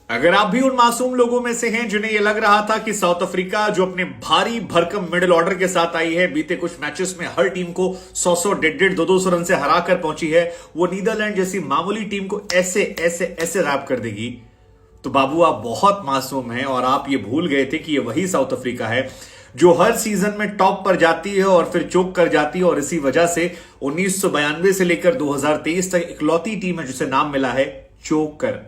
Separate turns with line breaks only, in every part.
अगर आप भी उन मासूम लोगों में से हैं जिन्हें यह लग रहा था कि साउथ अफ्रीका जो अपने भारी भरकम मिडिल ऑर्डर के साथ आई है, बीते कुछ मैचेस में हर टीम को 100-100, 150-150, 200 रन से हरा कर पहुंची है, वो नीदरलैंड जैसी मामूली टीम को ऐसे ऐसे ऐसे रैप कर देगी, तो बाबू आप बहुत मासूम हैं और आप ये भूल गए थे कि ये वही साउथ अफ्रीका है जो हर सीजन में टॉप पर जाती है और फिर चोक कर जाती है। और इसी वजह से 1992 से लेकर 2023 तक इकलौती टीम है जिसे नाम मिला है चोकर।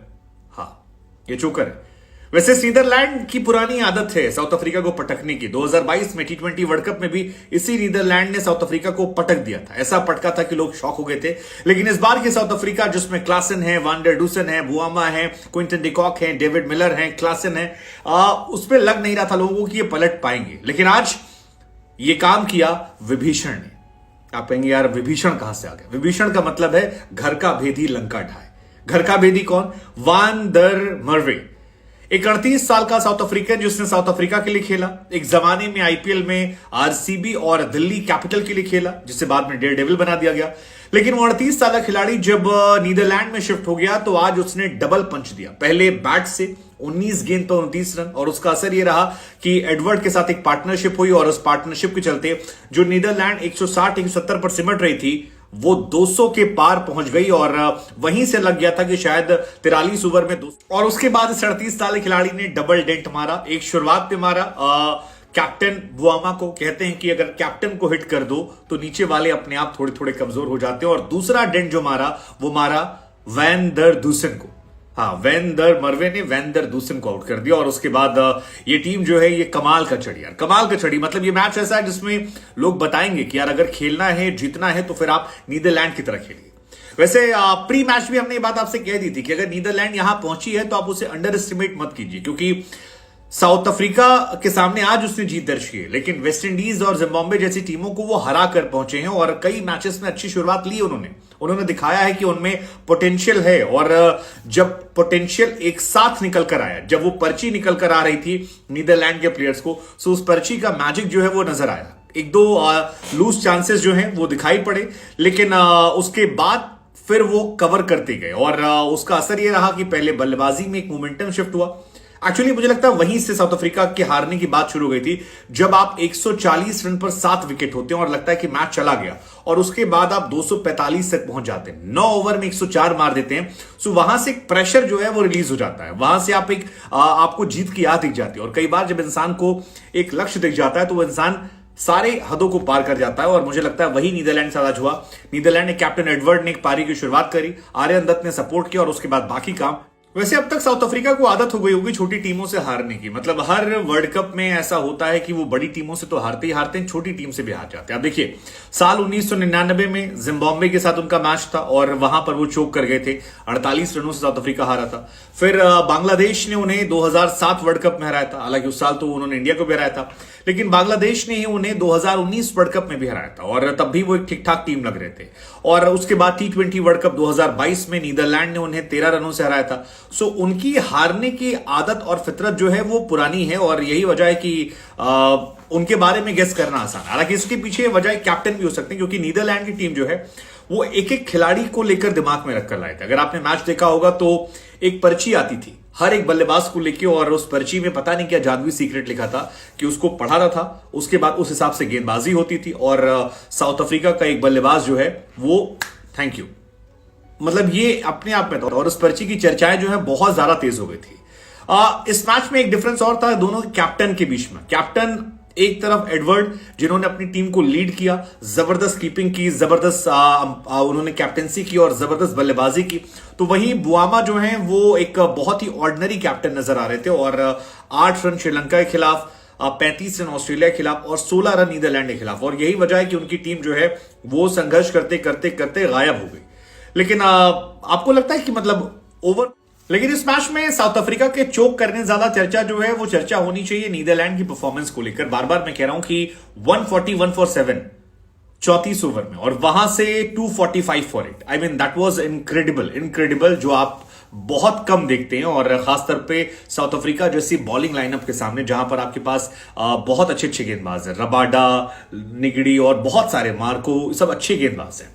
ये चोकर है। वैसे नीदरलैंड की पुरानी आदत है साउथ अफ्रीका को पटकने की। 2022 में T20 वर्ल्ड कप में भी इसी नीदरलैंड ने साउथ अफ्रीका को पटक दिया था। ऐसा पटका था कि लोग शॉक हो गए थे। लेकिन इस बार की साउथ अफ्रीका जिसमें क्लासन है, वान डर डूसन है, बुआमा है, क्विंटन डिकॉक है, डेविड मिलर है, क्लासन है, उस पर लग नहीं रहा था लोगों को कि ये पलट पाएंगे। लेकिन आज ये काम किया विभीषण ने। आप कहेंगे यार विभीषण कहां से आ गया? विभीषण का मतलब है घर का भेदी लंका ढाए। घर का भेदी कौन? वान डर मर्वे, एक 38 साल का साउथ अफ्रीकन जिसने साउथ अफ्रीका के लिए खेला, एक जमाने में आईपीएल में आरसीबी और दिल्ली कैपिटल के लिए खेला, जिसे बाद में डेयरडेविल बना दिया गया। लेकिन वो 38 साल का खिलाड़ी जब नीदरलैंड में शिफ्ट हो गया तो आज उसने डबल पंच दिया। पहले बैट से 19 गेंद पर 29 रन, और उसका असर यह रहा कि एडवर्ड के साथ एक पार्टनरशिप हुई और उस पार्टनरशिप के चलते जो नीदरलैंड 160-170 पर सिमट रही थी वो 200 के पार पहुंच गई। और वहीं से लग गया था कि शायद 43 ओवर में 200। और उसके बाद 37 साल के खिलाड़ी ने डबल डेंट मारा। एक शुरुआत पे मारा कैप्टन बुआमा को। कहते हैं कि अगर कैप्टन को हिट कर दो तो नीचे वाले अपने आप थोड़े थोड़े कमजोर हो जाते हैं। और दूसरा डेंट जो मारा वो मारा वैन डर डूसन को। हाँ, वैन डर मर्वे ने वैन डर डूसन को आउट कर दिया। और उसके बाद ये टीम जो है ये कमाल का चढ़ी यार, कमाल का चढ़ी। मतलब ये मैच ऐसा है जिसमें लोग बताएंगे कि यार अगर खेलना है, जीतना है तो फिर आप नीदरलैंड की तरह खेलिए। वैसे प्री मैच भी हमने ये बात आपसे कह दी थी कि अगर नीदरलैंड यहां पहुंची है तो आप उसे अंडर एस्टिमेट मत कीजिए, क्योंकि साउथ अफ्रीका के सामने आज उसने जीत दर्ज की है। लेकिन वेस्ट इंडीज और जिम्बाब्वे जैसी टीमों को वो हरा कर पहुंचे हैं और कई मैचेस में अच्छी शुरुआत ली उन्होंने दिखाया है कि उनमें पोटेंशियल है। और जब पोटेंशियल एक साथ निकल कर आया, जब वो पर्ची निकल कर आ रही थी नीदरलैंड के प्लेयर्स को, तो उस पर्ची का मैजिक जो है वो नजर आया। एक दो लूज चांसेस जो हैं वो दिखाई पड़े, लेकिन उसके बाद फिर वो कवर करते गए। और उसका असर ये रहा कि पहले बल्लेबाजी में एक मोमेंटम शिफ्ट हुआ। एक्चुअली मुझे लगता है वहीं से साउथ अफ्रीका के हारने की बात शुरू हो गई थी, जब आप 140 रन पर 7 विकेट होते हैं और लगता है कि मैच चला गया, और उसके बाद आप 245 तक पहुंच जाते हैं, 9 ओवर में 104 मार देते हैं। सो वहां से एक प्रेशर जो है वो रिलीज हो जाता है। वहां से आप आपको जीत की याद दिख जाती है। और कई बार जब इंसान को एक लक्ष्य दिख जाता है तो वो इंसान सारे हदों को पार कर जाता है। और मुझे लगता है वही नीदरलैंड से आज हुआ। नीदरलैंड ने कैप्टन एडवर्ड ने एक पारी की शुरुआत करी, आर्यन दत्त ने सपोर्ट किया और उसके बाद बाकी काम। वैसे अब तक साउथ अफ्रीका को आदत हो गई होगी छोटी टीमों से हारने की। मतलब हर वर्ल्ड कप में ऐसा होता है कि वो बड़ी टीमों से तो हारते ही हारते हैं, छोटी टीम से भी हार जाते हैं। अब देखिए, साल 1999 में जिम्बाब्वे के साथ उनका मैच था और वहां पर वो चोक कर गए थे। 48 रनों से साउथ अफ्रीका हारा था। फिर बांग्लादेश ने उन्हें 2007 वर्ल्ड कप में हराया था। हालांकि उस साल तो उन्होंने इंडिया को भी हराया था, लेकिन बांग्लादेश ने ही उन्हें 2019 वर्ल्ड कप में भी हराया था और तब भी वो एक ठीक ठाक टीम लग रहे थे। और उसके बाद T20 वर्ल्ड कप 2022 में नीदरलैंड ने उन्हें 13 रनों से हराया था। सो उनकी हारने की आदत और फितरत जो है वो पुरानी है और यही वजह है कि उनके बारे में गेस करना आसान है। हालांकि इसके पीछे वजह कैप्टन भी हो सकते हैं, क्योंकि नीदरलैंड की टीम जो है वो एक एक खिलाड़ी को लेकर दिमाग में रखकर लाए थे। अगर आपने मैच देखा होगा तो एक पर्ची आती थी हर एक बल्लेबाज को लेके, और उस पर्ची में पता नहीं क्या जादुई सीक्रेट लिखा था कि उसको पढ़ाना था। उसके बाद उस हिसाब से गेंदबाजी होती थी। और साउथ अफ्रीका का एक बल्लेबाज जो है वो थैंक यू, मतलब ये अपने आप में था। और उस पर्ची की चर्चाएं जो है बहुत ज्यादा तेज हो गई थी। इस मैच में एक डिफरेंस और था दोनों कैप्टन के बीच में। कैप्टन एक तरफ एडवर्ड, जिन्होंने अपनी टीम को लीड किया, जबरदस्त कीपिंग की, जबरदस्त उन्होंने कैप्टनसी की और जबरदस्त बल्लेबाजी की। तो वहीं बुआमा जो हैं वो एक बहुत ही ऑर्डिनरी कैप्टन नजर आ रहे थे। और 8 रन श्रीलंका के खिलाफ, 35 रन ऑस्ट्रेलिया के खिलाफ और 16 रन नीदरलैंड के खिलाफ। और यही वजह है कि उनकी टीम जो है वो संघर्ष करते करते करते गायब हो गई। लेकिन आपको लगता है कि मतलब ओवर, लेकिन इस मैच में साउथ अफ्रीका के चोक करने ज्यादा चर्चा जो है वो चर्चा होनी चाहिए नीदरलैंड की परफॉर्मेंस को लेकर। बार बार मैं कह रहा हूं कि 141 फॉर 7 34 ओवर में, और वहां से 245 for 8। I mean that was incredible, जो आप बहुत कम देखते हैं। और खासतौर पे साउथ अफ्रीका जैसी बॉलिंग लाइनअप के सामने, जहां पर आपके पास बहुत अच्छे गेंदबाज हैं, रबाडा, निगड़ी और बहुत सारे मार्को, सब अच्छे गेंदबाज हैं।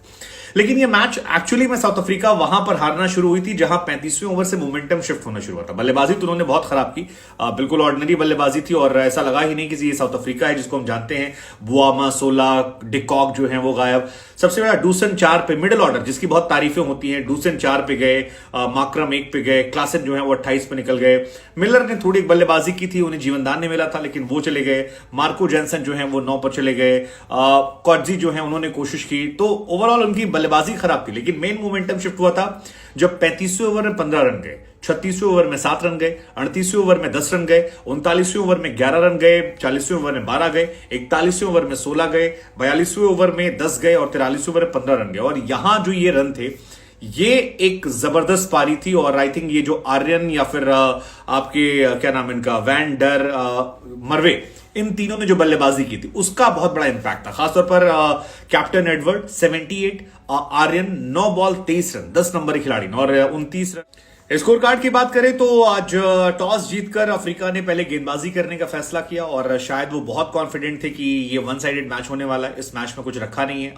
लेकिन ये मैच एक्चुअली में साउथ अफ्रीका वहां पर हारना शुरू हुई थी जहां 35वें ओवर से मोमेंटम शिफ्ट होना शुरू हुआ था। बल्लेबाजी तो उन्होंने बहुत खराब की, बिल्कुल ऑर्डिनरी बल्लेबाजी थी और ऐसा लगा ही नहीं कि ये साउथ अफ्रीका है जिसको हम जानते हैं। बुआमा, सोला, डिकॉक जो है वो गायब। सबसे बड़ा डूसन 4 पे, मिडिल ऑर्डर जिसकी बहुत तारीफें होती हैं, डूसन 4 पे गए, माक्रम 1 पे गए, क्लासन जो है वो 28 पे निकल गए। मिलर ने थोड़ी बल्लेबाजी की थी, उन्हें जीवनदान नहीं मिला था लेकिन वो चले गए। मार्को जेनसन जो है वो 9 पर चले गए। कॉटजी जो है उन्होंने कोशिश की, तो ओवरऑल उनकी बल्लेबाजी खराब थी। लेकिन मेन मोमेंटम शिफ्ट हुआ था जब 35वें ओवर में 15 रन गए, 36वें ओवर में 7 रन गए, 38वें ओवर में 10 रन गए, 39वें ओवर में 11 रन गए, 40वें ओवर में 12 गए, 41वें ओवर में 16 गए, 42वें ओवर में 10 गए और 43वें ओवर में 15 रन गए। और यहां जो ये रन थे, ये एक जबरदस्त पारी थी। और आई थिंक ये जो आर्यन या फिर आपके क्या नाम इनका, वैन डर मरवे, इन तीनों ने जो बल्लेबाजी की थी उसका बहुत बड़ा इंपैक्ट था। खासतौर पर captain Edward 78, Aryan 9 ball 23 run, 10 number खिलाड़ी और 29 रन। स्कोर कार्ड की बात करें तो आज टॉस जीतकर अफ्रीका ने पहले गेंदबाजी करने का फैसला किया और शायद वो बहुत कॉन्फिडेंट थे कि ये वन साइडेड मैच होने वाला है, इस मैच में कुछ रखा नहीं है।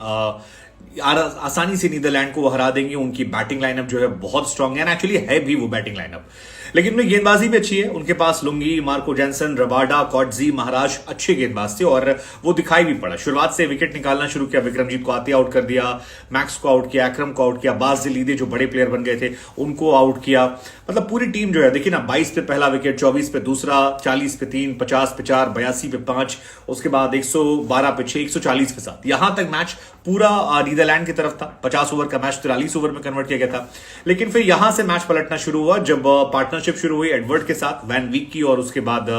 आसानी से नीदरलैंड को वो हरा देंगे। उनकी बैटिंग लाइनअप जो है बहुत स्ट्रांग है, एक्चुअली है भी वो बैटिंग लाइनअप, लेकिन उनकी गेंदबाजी भी अच्छी है। उनके पास लुंगी, मार्को जेनसन, रबाडा, कॉटजी, महाराज अच्छे गेंदबाज थे और वो दिखाई भी पड़ा। शुरुआत से विकेट निकालना शुरू किया, विक्रमजीत को आते आउट कर दिया, मैक्स को आउट किया, अक्रम को आउट किया, बाज जलीदे जो बड़े प्लेयर बन गए थे उनको आउट किया। मतलब पूरी टीम जो है, देखिए ना, 22 पे पहला विकेट, 24 पे दूसरा, 40 पे 3, 50 पे 4, 82 पे 5, उसके बाद 112 पे 6, 140 पे 7। यहां तक मैच पूरा नीदरलैंड की तरफ था। 50 ओवर का मैच 43 ओवर में कन्वर्ट किया गया था। लेकिन फिर यहां से मैच पलटना शुरू हुआ जब पार्टनरशिप शुरू हुई एडवर्ड के साथ, वैन वीक की, और उसके बाद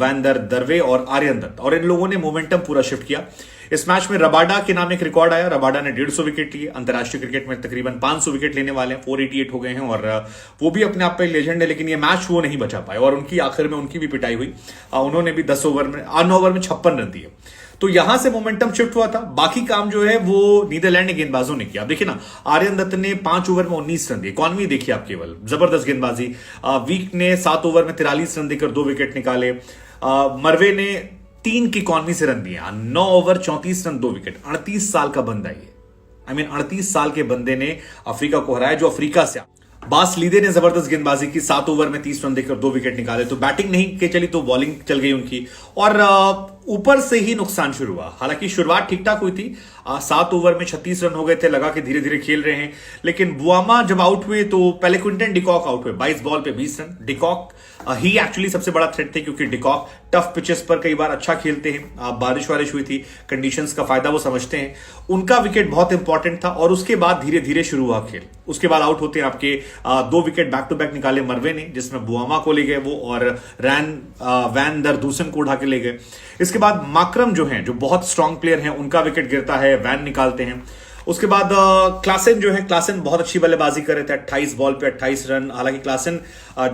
वैन दर दरवे और आर्यन दत्त, और इन लोगों ने मोमेंटम पूरा शिफ्ट किया। इस मैच में रबाडा के नाम एक रिकॉर्ड आया। रबाडा ने 150 विकेट लिए। अंतरराष्ट्रीय क्रिकेट में तकरीबन 500 विकेट लेने वाले हैं, 488 हो गए हैं और वो भी अपने आप पे लेजेंड है। लेकिन ये मैच वो नहीं बचा पाए और उनकी आखिर में उनकी भी पिटाई हुई। उन्होंने भी 10 ओवर में 9 ओवर में 56 रन दिए। तो यहां से मोमेंटम शिफ्ट हुआ था। बाकी काम जो है वो नीदरलैंड ने गेंदबाजों ने किया। देखिए ना, आर्यन दत्त ने 5 ओवर में 19 रन दिए। इकॉनमी देखिए आप, केवल जबरदस्त गेंदबाजी। वीक ने 7 ओवर में 43 रन देकर 2 विकेट निकाले। मरवे ने 3 की इकॉनमी से रन दिए, 9 ओवर 34 रन 2 विकेट। 38 साल का बंदा ये, 38 साल के बंदे ने अफ्रीका को हराया, जो अफ्रीका से। बास लीदे ने जबरदस्त गेंदबाजी की, 7 ओवर में 30 रन देकर 2 विकेट निकाले। तो बैटिंग नहीं के चली तो बॉलिंग चल गई उनकी और ऊपर से ही नुकसान शुरू हुआ। हालांकि शुरुआत ठीक ठाक हुई थी, 7 ओवर में 36 रन हो गए थे, लगा कि धीरे धीरे खेल रहे हैं। लेकिन बुआमा जब आउट हुए तो पहले क्विंटन डिकॉक आउट हुए, 22 बॉल पे 20 रन। डिकॉक ही एक्चुअली सबसे बड़ा थ्रेट थे क्योंकि डिकॉक टफ पिचेस पर कई बार अच्छा खेलते हैं। बारिश वारिश हुई थी, कंडीशंस का फायदा वो समझते हैं। उनका विकेट बहुत इंपॉर्टेंट था और उसके बाद धीरे धीरे शुरू हुआ खेल। उसके बाद आउट होते हैं आपके 2 विकेट बैक टू बैक निकाले मरवे ने, जिसमें बुआमा को ले गए वो और वैन दर दूसन को उठा के ले गए। इसके बाद माक्रम जो हैं, जो बहुत स्ट्रांग प्लेयर हैं, उनका विकेट गिरता है, वैन निकालते हैं। उसके बाद क्लासन जो है, क्लासन बहुत अच्छी बल्लेबाजी कर रहे थे, 28 बॉल पे 28 रन। हालांकि क्लासन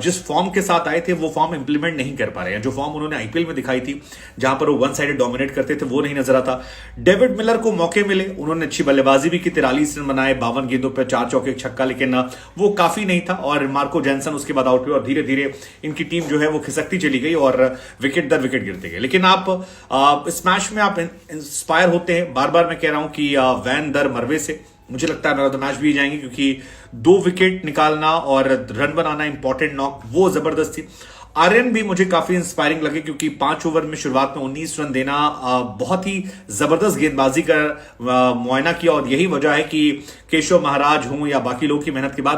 जिस फॉर्म के साथ आए थे वो फॉर्म इंप्लीमेंट नहीं कर पा रहे हैं। जो फॉर्म उन्होंने आईपीएल में दिखाई थी, जहां पर वो वन साइडेड डोमिनेट करते थे, वो नहीं नजर आता। डेविड मिलर को मौके मिले, उन्होंने अच्छी बल्लेबाजी भी की, 43 रन बनाए 52 गेंदों पर, 4 चौके 1 छक्का, लेकिन वो काफी नहीं था। और मार्को जेनसन उसके बाद आउट हुए और धीरे धीरे इनकी टीम जो है वो खिसकती चली गई और विकेट दर विकेट गिरते गए। लेकिन आप इस मैच में आप इंस्पायर होते हैं। बार बार मैं कह रहा हूं कि वैन दर मरवे से मुझे लगता है मैन ऑफ द मैच भी जाएंगे, क्योंकि 2 विकेट निकालना और रन बनाना इंपॉर्टेंट नॉक, वो जबरदस्त थी। आर्यन भी मुझे काफी इंस्पायरिंग लगे क्योंकि 5 ओवर में शुरुआत में 19 रन देना बहुत ही जबरदस्त गेंदबाजी का मुआयना किया। और यही वजह है कि केशव महाराज हों या बाकी लोगों की मेहनत के बाद